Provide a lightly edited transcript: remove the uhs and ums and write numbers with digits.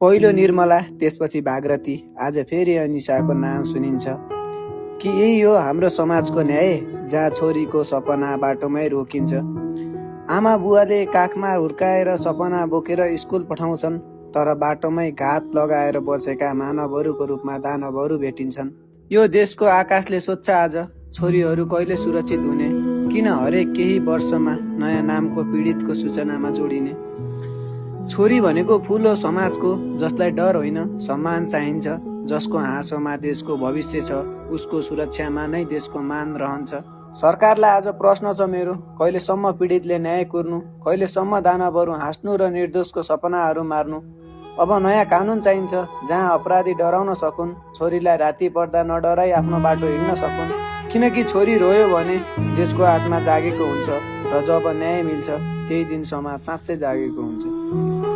पहिलो निर्मला, त्यसपछि भागरथी, आज फेरि अनिसाको नाम सुनिन्छ। कि यही हो हाम्रो समाजको न्याय, जहाँ छोरीको सपना बाटोमै रोकिन्छ। आमा बुवाले काखमा हुर्काएर सपना बोकेर स्कुल पठाउँछन्, तर बाटोमै घात लगाएर बसेका मानवहरूको रूपमा दानवहरू भेटिन्छन्। यो देशको आकाशले सोध्छ आज, छोरीहरू कहिले सुरक्षित हुने, किन हरेक केही वर्षमा नयाँ नामको पीडितको सूचनामा जोडिने। छोरी भनेको फुल हो समाजको, जसलाई डर होइन सम्मान चाहिन्छ, जसको हाँसोमा देशको भविष्य छ, उसको सुरक्षामा नै देशको मान रहन्छ। सरकारलाई आज प्रश्न छ मेरो, कहिलेसम्म पीडितले न्याय कुर्नु, कहिलेसम्म दानवहरू हाँस्नु र निर्दोषको सपनाहरू मार्नु। अब नयाँ कानुन चाहिन्छ, जहाँ अपराधी डराउन सकुन्, छोरीलाई राति पर्दा नडराई आफ्नो बाटो हिँड्न सकुन्। किनकि छोरी रोयो भने देशको आत्मा जागेको हुन्छ, र जब न्याय मिल्छ त्यही दिन समाज साँच्चै जागेको हुन्छ।